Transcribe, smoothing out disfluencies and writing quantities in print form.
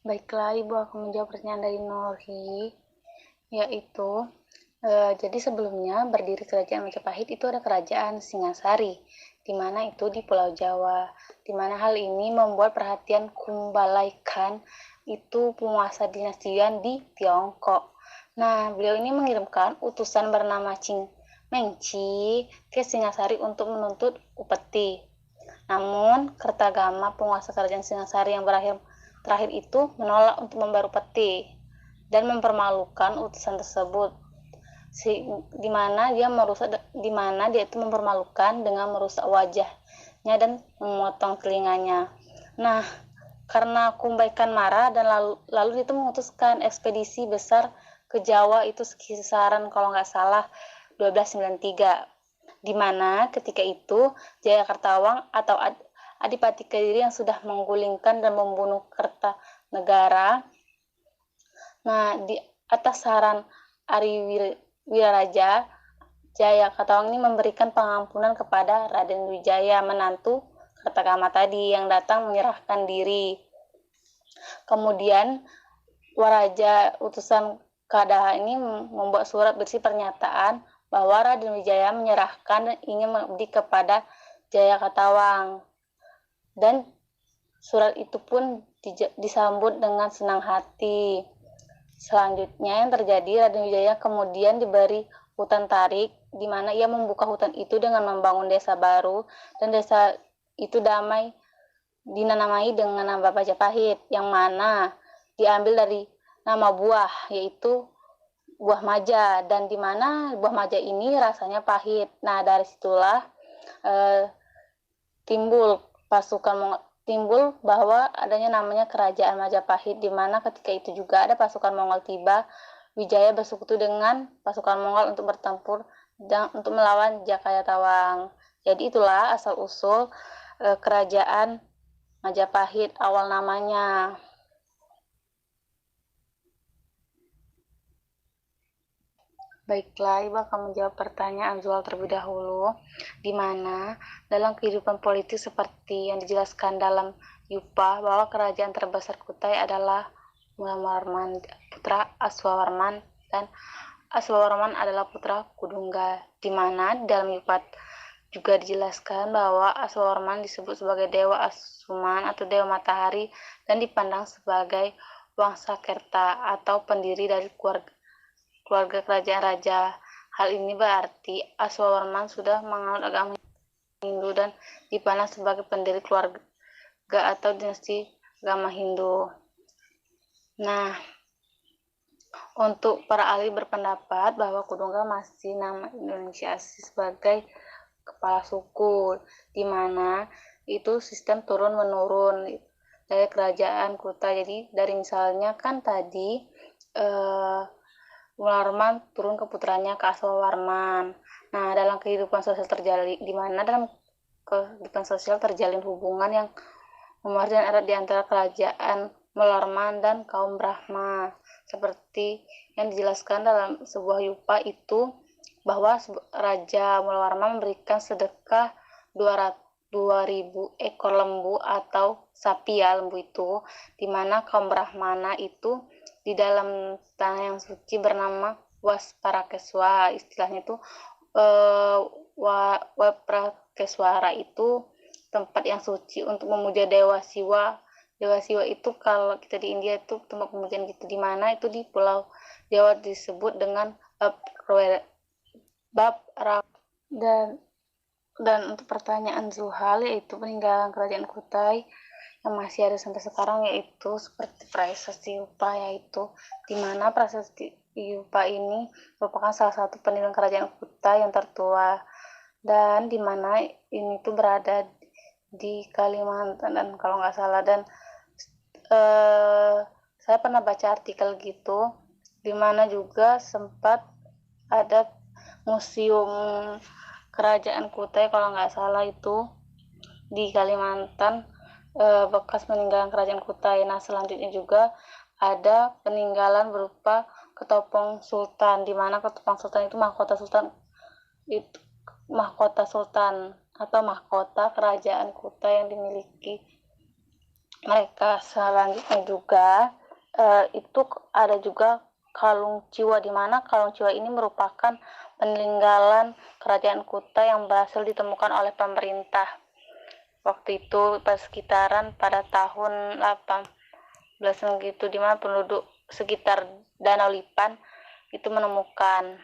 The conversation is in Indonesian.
Baiklah, Ibu akan menjawab pertanyaan dari Nurhi, yaitu jadi sebelumnya berdiri kerajaan Majapahit itu ada kerajaan Singasari, di mana itu di Pulau Jawa, di mana hal ini membuat perhatian Kumbhalai Khan itu penguasa dinasti Yuan di Tiongkok. Nah, beliau ini mengirimkan utusan bernama Qing Mengqi ke Singasari untuk menuntut upeti. Namun, Kertagama, penguasa kerajaan Singasari yang terakhir itu menolak untuk membayar upeti dan mempermalukan utusan tersebut. Di mana dia itu mempermalukan dengan merusak wajahnya dan memotong telinganya. Nah, karena Kumbhai Khan marah dan lalu itu memutuskan ekspedisi besar ke Jawa itu kisaran kalau nggak salah 1293, di mana ketika itu Jayakartawang atau Adipati Kediri yang sudah menggulingkan dan membunuh Kertanegara. Nah, di atas saran Ari Wiraraja, Jayakartawang ini memberikan pengampunan kepada Raden Wijaya, menantu Kertagama tadi yang datang menyerahkan diri. Kemudian Waraja utusan Kadaha ini membuat surat berisi pernyataan bahwa Raden Wijaya menyerahkan dan ingin mengabdi kepada Jayakartawang. Dan surat itu pun disambut dengan senang hati. Selanjutnya yang terjadi, Raden Wijaya kemudian diberi hutan tarik, di mana ia membuka hutan itu dengan membangun desa baru, dan desa itu dinamai dengan nama Majapahit, yang mana diambil dari nama buah, yaitu buah maja, dan di mana buah maja ini rasanya pahit. Nah, dari situlah timbul bahwa adanya namanya kerajaan Majapahit, di mana ketika itu juga ada pasukan Mongol tiba, Wijaya bersekutu dengan pasukan Mongol untuk bertempur dan untuk melawan Jakayatawang. Jadi itulah asal usul kerajaan Majapahit awal namanya. Baiklah, Ibu akan menjawab pertanyaan Zuhal terlebih dahulu, di mana dalam kehidupan politik seperti yang dijelaskan dalam Yupa bahwa kerajaan terbesar Kutai adalah Mulawarman, putra Aswawarman, dan Aswawarman adalah putra Kudungga, di mana dalam Yupa juga dijelaskan bahwa Aswawarman disebut sebagai Dewa Asuman atau Dewa Matahari dan dipandang sebagai Wangsakerta atau pendiri dari keluarga kerajaan raja. Hal ini berarti Aswawarman sudah menganut agama Hindu dan dipandang sebagai pendiri keluarga atau dinasti agama Hindu. Nah, untuk para ahli berpendapat bahwa Kudungga masih nama Indonesia asli sebagai kepala suku, di mana itu sistem turun-menurun dari kerajaan Kutai. Jadi dari misalnya kan tadi Mulawarman turun ke putranya ke Aswawarman. Nah, dalam kehidupan sosial terjalin hubungan yang memar dan erat di antara kerajaan Mulawarman dan kaum Brahma. Seperti yang dijelaskan dalam sebuah yupa itu bahwa Raja Mulawarman memberikan sedekah 2.000 ekor lembu atau sapi ya, lembu itu, di mana kaum Brahmana itu di dalam tanah yang suci bernama Wasparakeswa, istilahnya itu Waprakeswara itu tempat yang suci untuk memuja Dewa Siwa. Dewa Siwa itu kalau kita di India itu tempat pemujaan gitu, di mana itu di Pulau Jawa disebut dengan Bab dan untuk pertanyaan Zuhal, yaitu peninggalan kerajaan Kutai yang masih ada sampai sekarang, yaitu seperti Prasasti Yupa, yaitu di mana Prasasti Yupa ini merupakan salah satu peninggalan kerajaan Kutai yang tertua, dan di mana ini tuh berada di Kalimantan dan kalau nggak salah, dan saya pernah baca artikel gitu, di mana juga sempat ada museum kerajaan Kutai kalau nggak salah itu di Kalimantan, bekas peninggalan kerajaan Kutai. Nah, selanjutnya juga ada peninggalan berupa ketopong sultan, di mana ketopong sultan itu mahkota sultan atau mahkota kerajaan Kutai yang dimiliki mereka selanjutnya juga itu ada juga Kalung Ciwa, di mana Kalung Ciwa ini merupakan peninggalan kerajaan Kuta yang berhasil ditemukan oleh pemerintah. Waktu itu pas sekitaran pada tahun 18 gitu, di mana penduduk sekitar Danau Lipan itu menemukan.